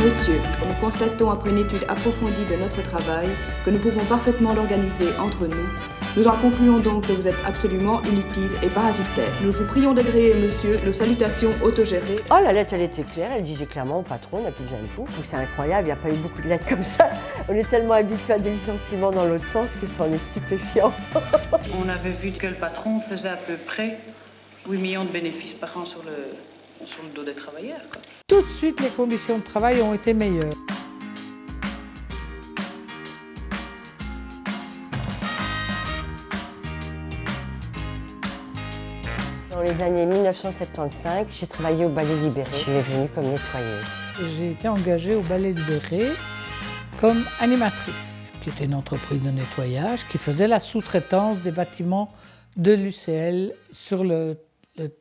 Messieurs, nous constatons après une étude approfondie de notre travail que nous pouvons parfaitement l'organiser entre nous. Nous en concluons donc que vous êtes absolument inutiles et parasitaires. Nous vous prions d'agréer, monsieur, nos salutations autogérées. Oh, la lettre, elle était claire, elle disait clairement au patron, on n'a plus besoin de vous. C'est incroyable, il n'y a pas eu beaucoup de lettres comme ça. On est tellement habitués à des licenciements dans l'autre sens que ça en est stupéfiant. On avait vu que le patron faisait à peu près 8 millions de bénéfices par an sur le dos des travailleurs, quoi. Tout de suite, les conditions de travail ont été meilleures. Dans les années 1975, j'ai travaillé au Ballet Libéré. Je suis venue comme nettoyeuse. J'ai été engagée au Ballet Libéré comme animatrice, qui était une entreprise de nettoyage qui faisait la sous-traitance des bâtiments de l'UCL sur le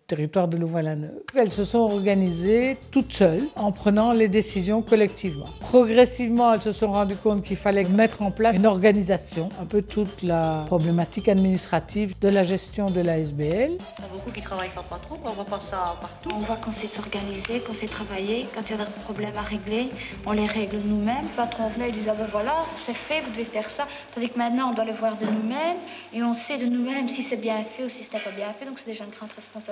territoire de Louvain-la-Neuve. Elles se sont organisées toutes seules en prenant les décisions collectivement. Progressivement, elles se sont rendues compte qu'il fallait mettre en place une organisation, un peu toute la problématique administrative de la gestion de l'ASBL. Il y a beaucoup qui travaillent sans patron, on voit pas ça partout. On voit qu'on sait s'organiser, qu'on sait travailler. Quand il y a des problèmes à régler, on les règle nous-mêmes. Le patron venait et disait, ben voilà, c'est fait, vous devez faire ça. Tandis que maintenant, on doit le voir de nous-mêmes et on sait de nous-mêmes si c'est bien fait ou si ce n'est pas bien fait. Donc c'est déjà une grande responsabilité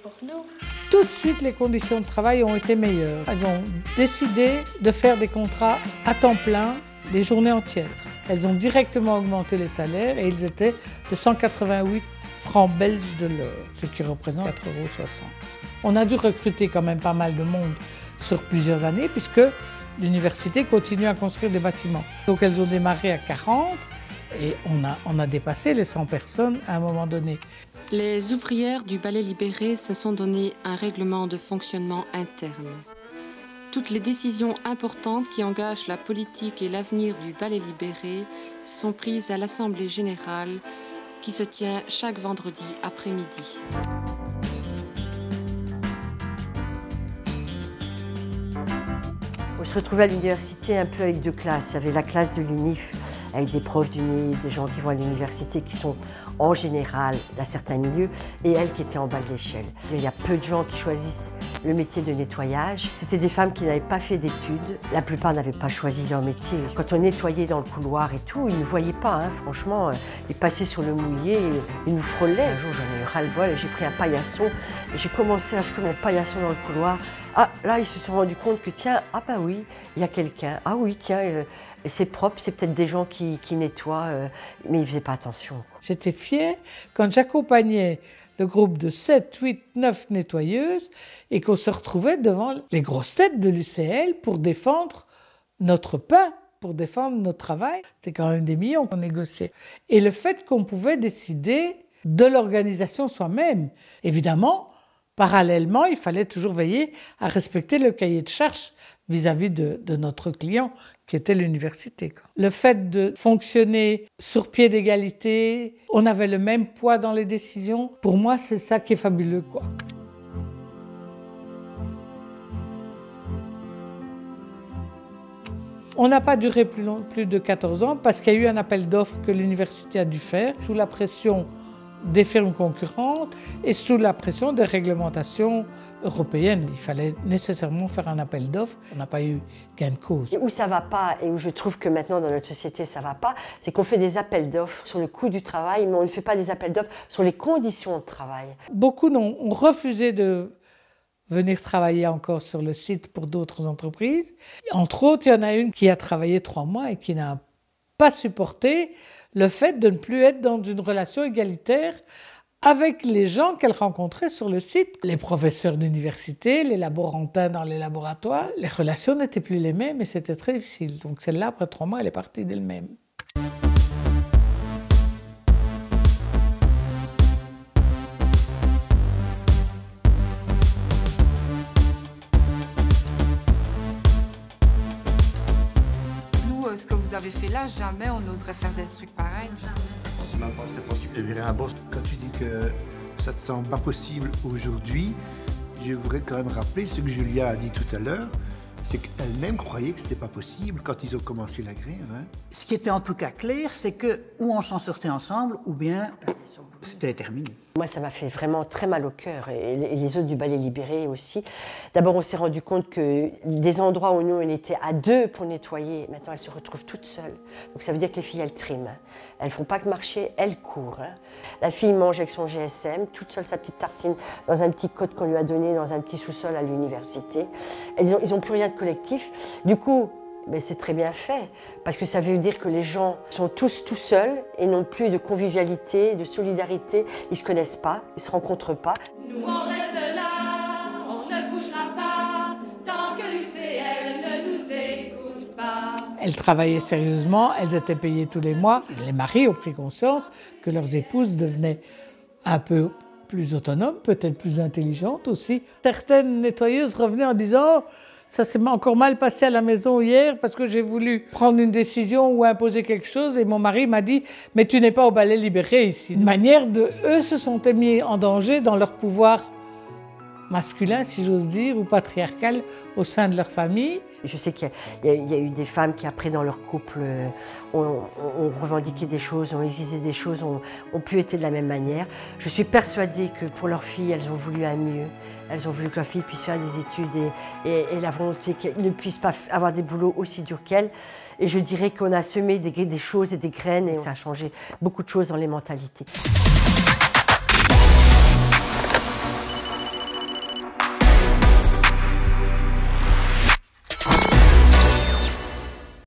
pour nous. Tout de suite, les conditions de travail ont été meilleures. Elles ont décidé de faire des contrats à temps plein, des journées entières. Elles ont directement augmenté les salaires et ils étaient de 188 francs belges de l'heure, ce qui représente 4,60 €. On a dû recruter quand même pas mal de monde sur plusieurs années puisque l'université continue à construire des bâtiments. Donc elles ont démarré à 40 et on a dépassé les 100 personnes à un moment donné. Les ouvrières du Ballet Libéré se sont donné un règlement de fonctionnement interne. Toutes les décisions importantes qui engagent la politique et l'avenir du Ballet Libéré sont prises à l'Assemblée générale qui se tient chaque vendredi après-midi. On se retrouvait à l'université un peu avec deux classes. Il y avait la classe de l'UNIF, avec des profs d'UNIF, des gens qui vont à l'université qui sont en général d'un certain milieu, et elles qui étaient en bas de l'échelle. Il y a peu de gens qui choisissent le métier de nettoyage. C'était des femmes qui n'avaient pas fait d'études. La plupart n'avaient pas choisi leur métier. Quand on nettoyait dans le couloir et tout, ils ne voyaient pas, hein. Franchement, ils passaient sur le mouillé, ils nous frôlaient. Un jour, j'en ai eu ras-le-bol, j'ai pris un paillasson, et j'ai commencé à secouer mon paillasson dans le couloir. Ah, là, ils se sont rendus compte que, tiens, ah bah oui, il y a quelqu'un. Ah oui, tiens, c'est propre, c'est peut-être des gens qui nettoient, mais ils ne faisaient pas attention. J'étais fière quand j'accompagnais le groupe de 7, 8, 9 nettoyeuses et qu'on se retrouvait devant les grosses têtes de l'UCL pour défendre notre pain, pour défendre notre travail. C'était quand même des millions qu'on négociait. Et le fait qu'on pouvait décider de l'organisation soi-même. Évidemment, parallèlement, il fallait toujours veiller à respecter le cahier de charges vis-à-vis de notre client, qui était l'université. Le fait de fonctionner sur pied d'égalité, on avait le même poids dans les décisions. Pour moi, c'est ça qui est fabuleux, quoi. On n'a pas duré plus de 14 ans parce qu'il y a eu un appel d'offres que l'université a dû faire sous la pression des firmes concurrentes et sous la pression des réglementations européennes. Il fallait nécessairement faire un appel d'offres. On n'a pas eu gain de cause. Et où ça ne va pas, et où je trouve que maintenant dans notre société ça ne va pas, c'est qu'on fait des appels d'offres sur le coût du travail, mais on ne fait pas des appels d'offres sur les conditions de travail. Beaucoup ont refusé de venir travailler encore sur le site pour d'autres entreprises. Entre autres, il y en a une qui a travaillé 3 mois et qui n'a pas supporté le fait de ne plus être dans une relation égalitaire avec les gens qu'elle rencontrait sur le site. Les professeurs d'université, les laborantins dans les laboratoires, les relations n'étaient plus les mêmes et c'était très difficile. Donc celle-là, après 3 mois, elle est partie d'elle-même. Ce que vous avez fait là, jamais on n'oserait faire des trucs pareils. Je ne pensais même pas que c'était possible de virer un boss. Quand tu dis que ça te semble pas possible aujourd'hui, je voudrais quand même rappeler ce que Julia a dit tout à l'heure, c'est qu'elle-même croyait que c'était pas possible quand ils ont commencé la grève. Hein. Ce qui était en tout cas clair, c'est que ou on s'en sortait ensemble, ou bien c'était terminé. Moi, ça m'a fait vraiment très mal au cœur, et les autres du ballet libéré aussi. D'abord, on s'est rendu compte que des endroits où nous, on était à 2 pour nettoyer, maintenant, elles se retrouvent toutes seules. Donc ça veut dire que les filles, elles triment. Elles ne font pas que marcher, elles courent. La fille mange avec son GSM, toute seule sa petite tartine, dans un petit code qu'on lui a donné, dans un petit sous-sol à l'université. Ils n'ont plus rien de collectif. Du coup, mais c'est très bien fait, parce que ça veut dire que les gens sont tous tout seuls et n'ont plus de convivialité, de solidarité. Ils ne se connaissent pas, ils ne se rencontrent pas. Nous on reste là, on ne bougera pas, tant que l'UCL ne nous écoute pas. Elles travaillaient sérieusement, elles étaient payées tous les mois. Les maris ont pris conscience que leurs épouses devenaient un peu plus autonomes, peut-être plus intelligentes aussi. Certaines nettoyeuses revenaient en disant « ça s'est encore mal passé à la maison hier parce que j'ai voulu prendre une décision ou imposer quelque chose et mon mari m'a dit « mais tu n'es pas au ballet libéré ici ». Une manière de... Eux se sont mis en danger dans leur pouvoir masculin, si j'ose dire, ou patriarcal au sein de leur famille. Je sais qu'il y a eu des femmes qui, après, dans leur couple, ont revendiqué des choses, ont exigé des choses, ont pu être de la même manière. Je suis persuadée que pour leurs filles, elles ont voulu un mieux. Elles ont voulu que leurs filles puissent faire des études et la volonté qu'elles ne puissent pas avoir des boulots aussi durs qu'elles. Et je dirais qu'on a semé des choses et des graines et ça a changé beaucoup de choses dans les mentalités.